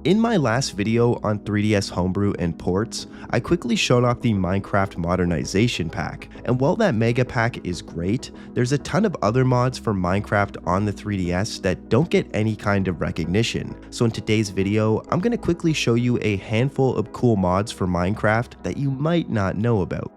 In my last video on 3DS Homebrew and ports, I quickly showed off the Minecraft Modernization Pack, and while that Mega Pack is great, there's a ton of other mods for Minecraft on the 3DS that don't get any kind of recognition. So in today's video, I'm going to quickly show you a handful of cool mods for Minecraft that you might not know about.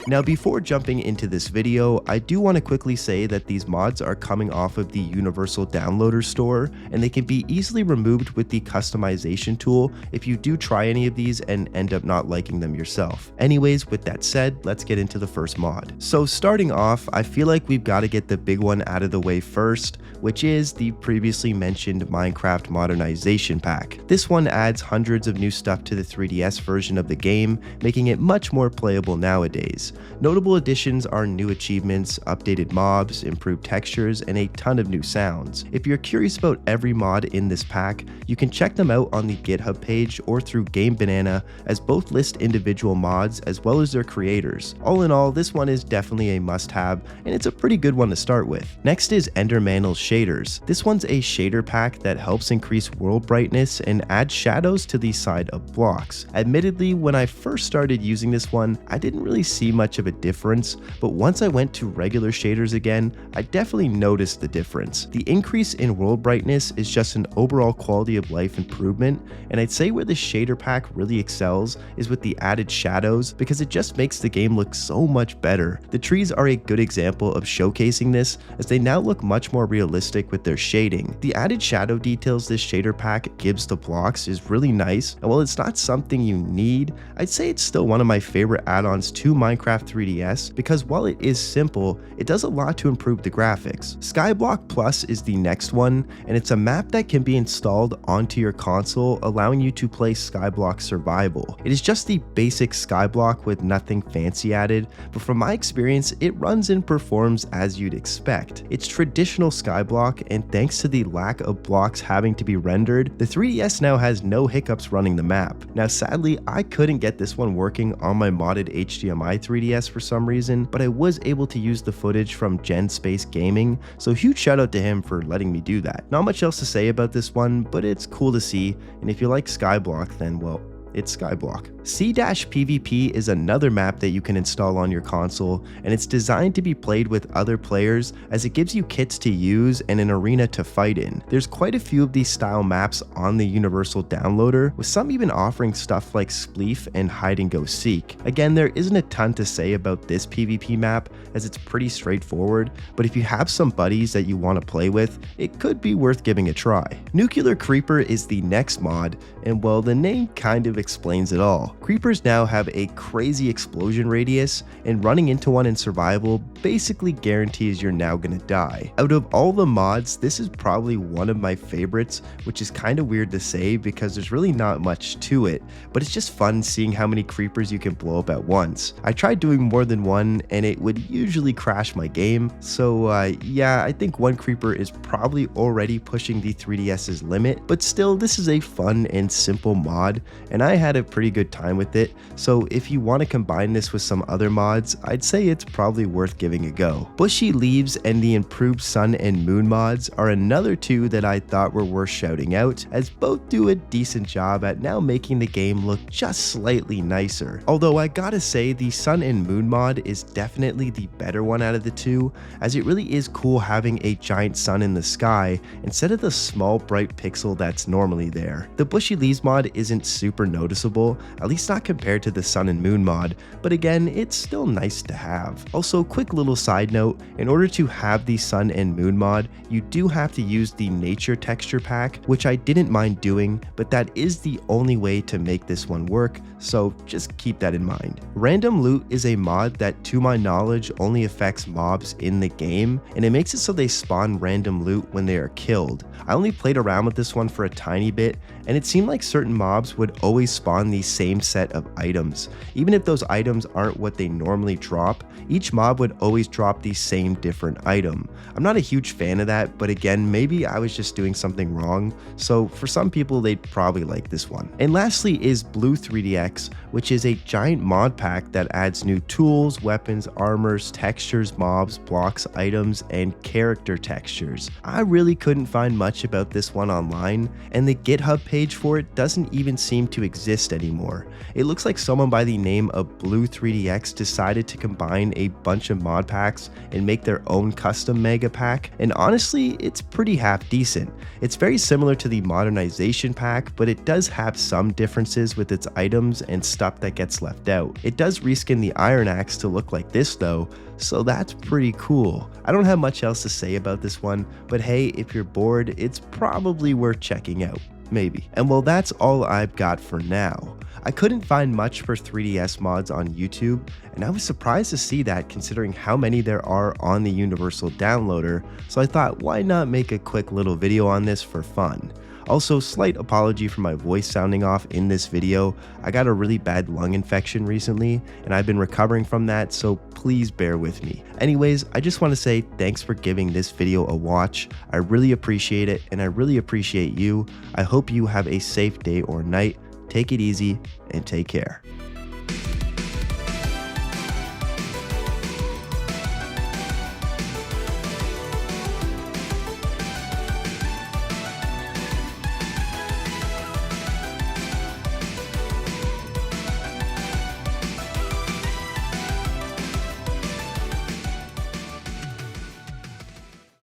Now before jumping into this video, I do want to quickly say that these mods are coming off of the Universal Downloader store, and they can be easily removed with the customization tool if you do try any of these and end up not liking them yourself. Anyways, with that said, let's get into the first mod. So starting off, I feel like we've got to get the big one out of the way first, which is the previously mentioned Minecraft Modernization Pack. This one adds hundreds of new stuff to the 3DS version of the game, making it much more playable nowadays. Notable additions are new achievements, updated mobs, improved textures, and a ton of new sounds. If you're curious about every mod in this pack, you can check them out on the GitHub page or through Game Banana, as both list individual mods as well as their creators. All in all, this one is definitely a must-have, and it's a pretty good one to start with. Next is Endermantle Shaders. This one's a shader pack that helps increase world brightness and add shadows to the side of blocks. Admittedly, when I first started using this one, I didn't really see much of a difference, but once I went to regular shaders again, I definitely noticed the difference. The increase in world brightness is just an overall quality of life improvement, and I'd say where the shader pack really excels is with the added shadows, because it just makes the game look so much better. The trees are a good example of showcasing this, as they now look much more realistic with their shading. The added shadow details this shader pack gives to blocks is really nice, and while it's not something you need, I'd say it's still one of my favorite add-ons to Minecraft 3DS, because while it is simple, it does a lot to improve the graphics. Skyblock Plus is the next one, and it's a map that can be installed onto your console, allowing you to play Skyblock Survival. It is just the basic Skyblock with nothing fancy added, but from my experience, it runs and performs as you'd expect. It's traditional Skyblock, and thanks to the lack of blocks having to be rendered, the 3DS now has no hiccups running the map. Now sadly, I couldn't get this one working on my modded HDMI 3DS for some reason, but I was able to use the footage from GenSpace Gaming, so huge shout out to him for letting me do that. Not much else to say about this one, but it's cool to see, and if you like Skyblock, then well, it's Skyblock. C-PvP is another map that you can install on your console, and it's designed to be played with other players as it gives you kits to use and an arena to fight in. There's quite a few of these style maps on the Universal Downloader, with some even offering stuff like Spleef and Hide and Go Seek. Again, there isn't a ton to say about this PvP map as it's pretty straightforward, but if you have some buddies that you want to play with, it could be worth giving a try. Nuclear Creeper is the next mod, and well, the name kind of explains it all. Creepers now have a crazy explosion radius, and running into one in survival basically guarantees you're now gonna die. Out of all the mods, this is probably one of my favorites, which is kind of weird to say because there's really not much to it, but it's just fun seeing how many creepers you can blow up at once. I tried doing more than one, and it would usually crash my game, so yeah, I think one creeper is probably already pushing the 3DS's limit, but still, this is a fun and simple mod, and I had a pretty good time with it, so if you want to combine this with some other mods, I'd say it's probably worth giving a go. Bushy Leaves and the improved Sun and Moon mods are another two that I thought were worth shouting out, as both do a decent job at now making the game look just slightly nicer. Although I gotta say, the Sun and Moon mod is definitely the better one out of the two, as it really is cool having a giant sun in the sky instead of the small bright pixel that's normally there. The Bushy Leaves mod isn't super noticeable, at least not compared to the Sun and Moon mod, but again, it's still nice to have. Also, quick little side note, in order to have the Sun and Moon mod, you do have to use the nature texture pack, which I didn't mind doing, but that is the only way to make this one work, so just keep that in mind. Random Loot is a mod that, to my knowledge, only affects mobs in the game, and it makes it so they spawn random loot when they are killed. I only played around with this one for a tiny bit, and it seemed like certain mobs would always always spawn the same set of items. Even if those items aren't what they normally drop, each mob would always drop the same different item. I'm not a huge fan of that, but again, maybe I was just doing something wrong, so for some people they'd probably like this one. And lastly is Blue 3DX, which is a giant mod pack that adds new tools, weapons, armors, textures, mobs, blocks, items, and character textures. I really couldn't find much about this one online, and the GitHub page for it doesn't even seem to exist anymore. It looks like someone by the name of Blue 3DX decided to combine a bunch of mod packs and make their own custom mega pack, and honestly, it's pretty half decent. It's very similar to the modernization pack, but it does have some differences with its items and stuff that gets left out. It does reskin the Iron Axe to look like this though, so that's pretty cool. I don't have much else to say about this one, but hey, if you're bored, it's probably worth checking out. Maybe. And well, that's all I've got for now. I couldn't find much for 3DS mods on YouTube, and I was surprised to see that considering how many there are on the Universal Downloader, so I thought why not make a quick little video on this for fun. Also, slight apology for my voice sounding off in this video. I got a really bad lung infection recently, and I've been recovering from that, so please bear with me. Anyways, I just want to say thanks for giving this video a watch. I really appreciate it, and I really appreciate you. I hope you have a safe day or night. Take it easy, and take care.